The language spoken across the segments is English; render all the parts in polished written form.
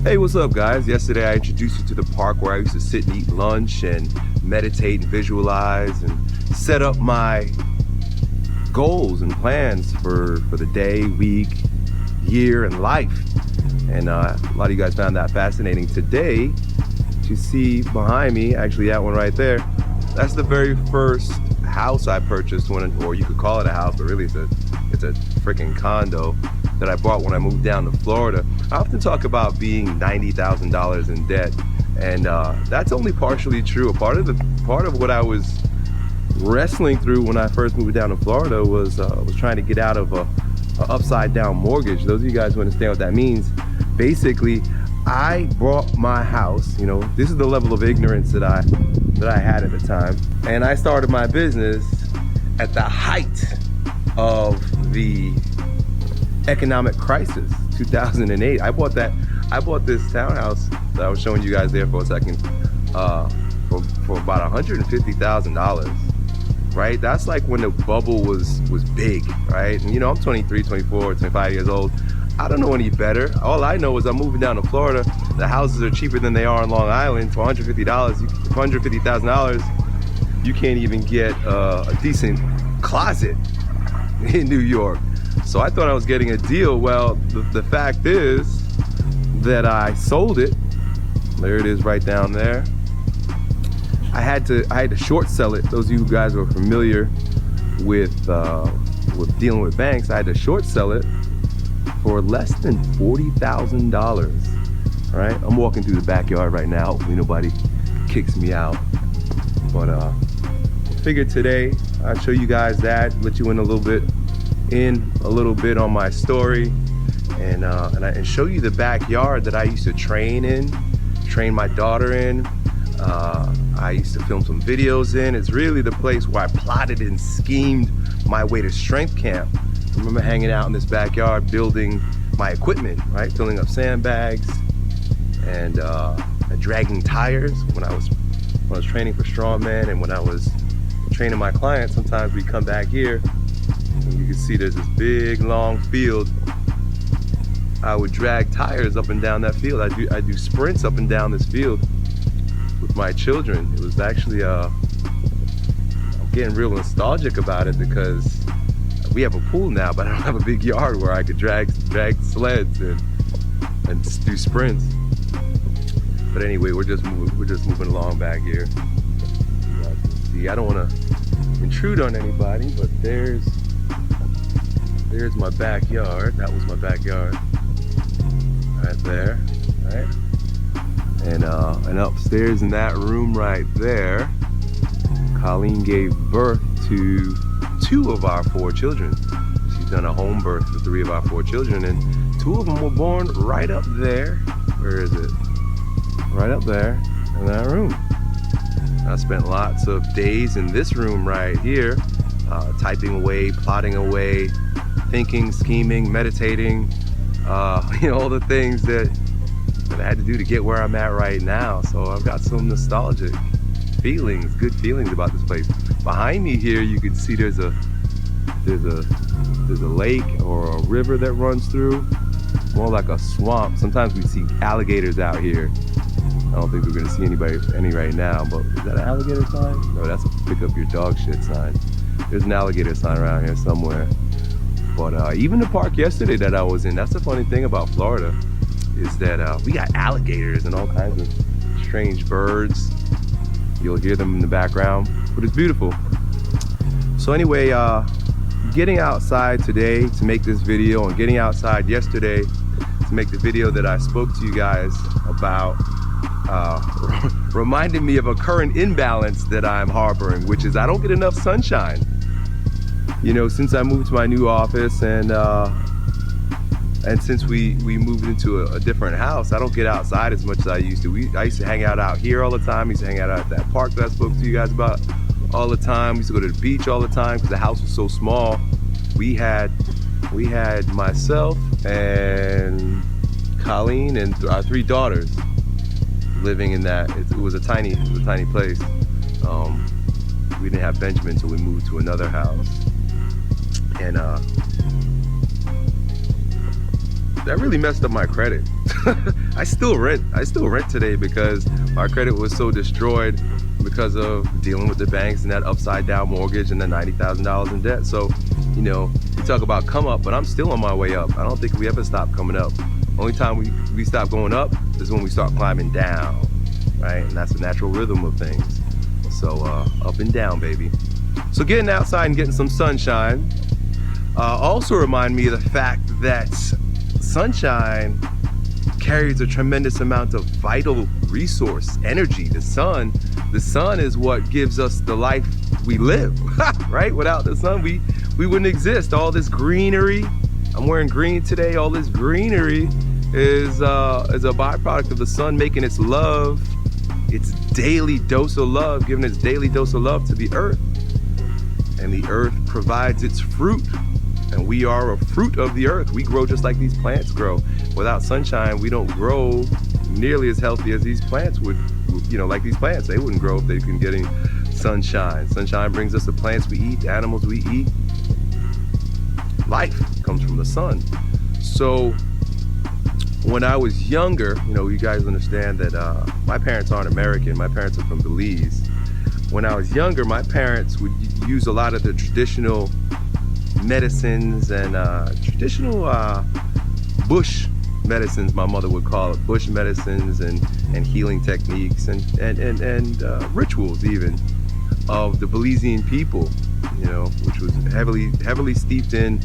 Hey, what's up, guys? Yesterday I introduced you to the park where I used to sit and eat lunch and meditate and visualize and set up my goals and plans for the day, week, year, and life. And a lot of you guys found that fascinating. Today, you see behind me, actually that one right there, that's the very first house I purchased or you could call it a house, but really it's a freaking condo that I bought when I moved down to Florida. I often talk about being $90,000 in debt, and that's only partially true. Part of what I was wrestling through when I first moved down to Florida was trying to get out of a upside down mortgage. Those of you guys who understand what that means, basically, I bought my house. You know, this is the level of ignorance that I had at the time, and I started my business at the height of the economic crisis, 2008. I bought this townhouse that I was showing you guys there for a second for about $150,000, right? That's like when the bubble was big, right? And you know, I'm 23, 24, 25 years old. I don't know any better. All I know is I'm moving down to Florida. The houses are cheaper than they are on Long Island. For $150,000, you can't even get a decent closet in New York. So I thought I was getting a deal. Well, the fact is that I sold it. There it is right down there. I had to short sell it. Those of you guys who are familiar with dealing with banks, I had to short sell it for less than $40,000. Right? I'm walking through the backyard right now. Hopefully nobody kicks me out. But I figured today I'd show you guys that, let you in a little bit on my story, and show you the backyard that I used to train my daughter in. I used to film some videos in. It's really the place where I plotted and schemed my way to strength camp. I remember hanging out in this backyard, building my equipment, right? Filling up sandbags and dragging tires when I was training for strongman, and when I was training my clients. Sometimes we come back here, and you can see there's this big long field. I would drag tires up and down that field. I do sprints up and down this field with my children. It was actually I'm getting real nostalgic about it because we have a pool now, but I don't have a big yard where I could drag sleds and do sprints. But anyway, we're just moving along back here. You guys can see, I don't want to intrude on anybody, but there's my backyard. That was my backyard right there, right? And upstairs in that room right there, Colleen gave birth to 2 of our 4 children. She's done a home birth for 3 of our 4 children, and 2 of them were born right up there. Where is it? Right up there in that room. I spent lots of days in this room right here, typing away, plotting away, thinking, scheming, meditating, all the things that I had to do to get where I'm at right now. So I've got some nostalgic feelings, good feelings about this place. Behind me here, you can see there's a lake or a river that runs through, more like a swamp. Sometimes we see alligators out here. I don't think we're gonna see any right now, but is that an alligator sign? No, that's a pick up your dog shit sign. There's an alligator sign around here somewhere. But even the park yesterday that I was in, that's the funny thing about Florida, is that we got alligators and all kinds of strange birds. You'll hear them in the background, but it's beautiful. So anyway, getting outside today to make this video, and getting outside yesterday to make the video that I spoke to you guys about, reminded me of a current imbalance that I'm harboring, which is I don't get enough sunshine. You know, since I moved to my new office and since we moved into a different house, I don't get outside as much as I used to. I used to hang out here all the time. I used to hang out at that park that I spoke to you guys about all the time. We used to go to the beach all the time because the house was so small. We had myself and Colleen and our 3 daughters living in that. It was a tiny place. We didn't have Benjamin until we moved to another house. And that really messed up my credit. I still rent today because my credit was so destroyed because of dealing with the banks and that upside down mortgage and the $90,000 in debt. So, you know, you talk about come up, but I'm still on my way up. I don't think we ever stop coming up. Only time we stop going up is when we start climbing down, right? And that's the natural rhythm of things. So up and down, baby. So getting outside and getting some sunshine also remind me of the fact that sunshine carries a tremendous amount of vital resource, energy. The sun is what gives us the life we live, right? Without the sun, we wouldn't exist. All this greenery, I'm wearing green today, all this greenery is a byproduct of the sun making its daily dose of love, giving its daily dose of love to the earth. And the earth provides its fruit. And we are a fruit of the earth. We grow just like these plants grow. Without sunshine, we don't grow nearly as healthy as these plants would, you know, like these plants. They wouldn't grow if they couldn't get any sunshine. Sunshine brings us the plants we eat, the animals we eat. Life comes from the sun. So when I was younger, you know, you guys understand that my parents aren't American. My parents are from Belize. When I was younger, my parents would use a lot of the traditional medicines and traditional bush medicines, my mother would call it, bush medicines and healing techniques and rituals even of the Belizean people, you know, which was heavily steeped in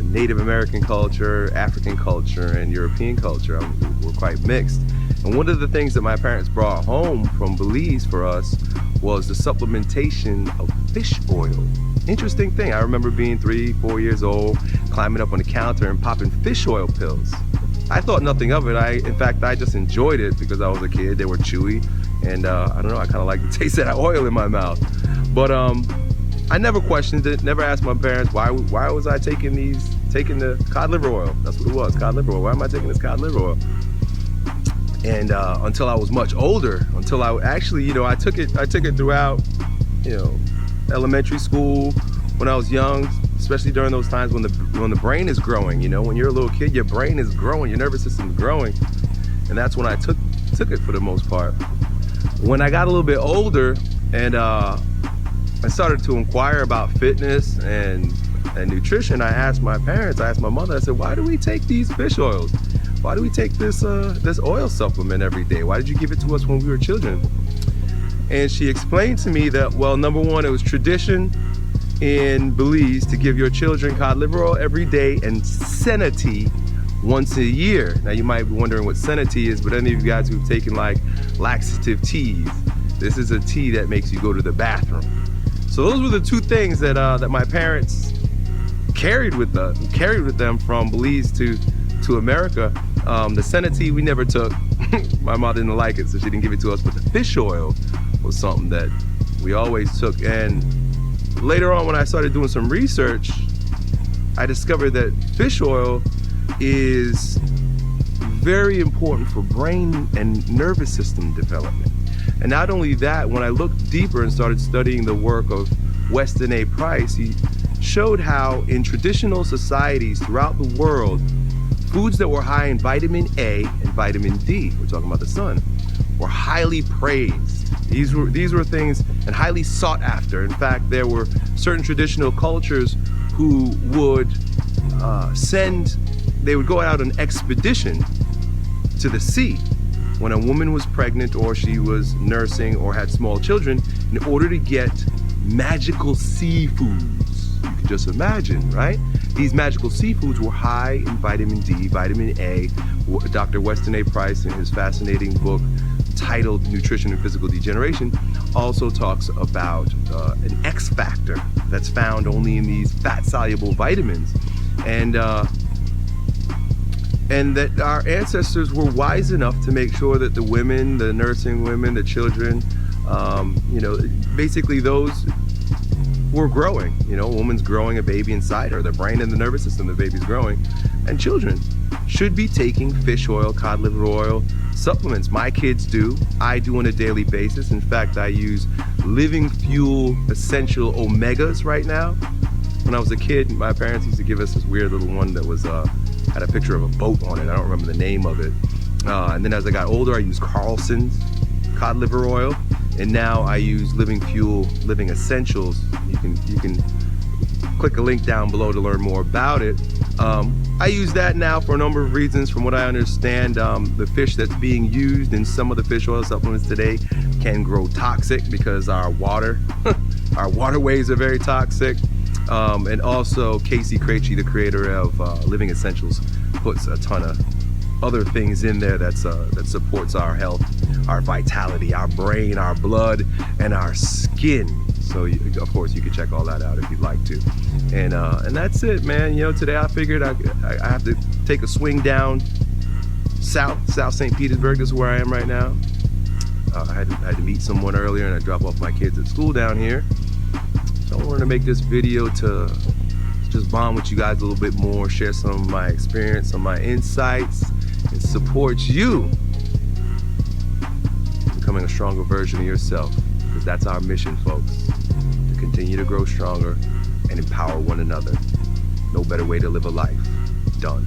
Native American culture, African culture, and European culture. We're quite mixed. And one of the things that my parents brought home from Belize for us was the supplementation of fish oil. Interesting thing, I remember being 3-4 years old, climbing up on the counter and popping fish oil pills. I thought nothing of it. In fact, I just enjoyed it because I was a kid. They were chewy, and I don't know, I kind of like the taste of that oil in my mouth. But I never questioned it, never asked my parents why was I taking the cod liver oil. That's what it was, cod liver oil. Why am I taking this cod liver oil? And until I was much older, until I actually, you know, I took it throughout, you know, elementary school, when I was young, especially during those times when the brain is growing. You know, when you're a little kid, your brain is growing, your nervous system is growing, and that's when I took it for the most part. When I got a little bit older and I started to inquire about fitness and nutrition, I asked my parents, I asked my mother, I said, why do we take these fish oils? Why do we take this oil supplement every day? Why did you give it to us when we were children? And she explained to me that, well, number one, it was tradition in Belize to give your children cod liver oil every day and senna tea once a year. Now you might be wondering what senna tea is, but any of you guys who've taken like laxative teas, this is a tea that makes you go to the bathroom. So those were the two things that that my parents carried with them from Belize to America. The senna tea we never took. My mom didn't like it, so she didn't give it to us, but the fish oil was something that we always took. And later on, when I started doing some research, I discovered that fish oil is very important for brain and nervous system development. And not only that, when I looked deeper and started studying the work of Weston A. Price, he showed how in traditional societies throughout the world, foods that were high in vitamin A and vitamin D, we're talking about the sun, were highly praised. These were things and highly sought after. In fact, there were certain traditional cultures who would they would go out on expedition to the sea when a woman was pregnant or she was nursing or had small children in order to get magical seafoods. You can just imagine, right? These magical seafoods were high in vitamin D, vitamin A. Dr. Weston A. Price, in his fascinating book titled Nutrition and Physical Degeneration, also talks about an X factor that's found only in these fat-soluble vitamins. And that our ancestors were wise enough to make sure that the women, the nursing women, the children, you know, basically those were growing. You know, a woman's growing a baby inside her, the brain and the nervous system, the baby's growing, and children should be taking fish oil, cod liver oil, supplements. My kids do. I do on a daily basis. In fact, I use Living Fuel Essential Omegas right now. When I was a kid, my parents used to give us this weird little one that was Had a picture of a boat on it. I don't remember the name of it. And then as I got older, I used Carlson's cod liver oil, and now I use Living Fuel Living Essentials. You can click a link down below to learn more about it. I use that now for a number of reasons. From what I understand, the fish that's being used in some of the fish oil supplements today can grow toxic because our water, our waterways are very toxic. And also Casey Krejci, the creator of Living Essentials, puts a ton of other things in there that supports our health, our vitality, our brain, our blood, and our skin. So of course you can check all that out if you'd like to. And that's it, man. You know, today I figured I have to take a swing down South St. Petersburg. This is where I am right now. I had to meet someone earlier, and I drop off my kids at school down here. So I wanted to make this video to just bond with you guys a little bit more, share some of my experience, some of my insights, and support you becoming a stronger version of yourself, because that's our mission, folks, to continue to grow stronger and empower one another. No better way to live a life. Done.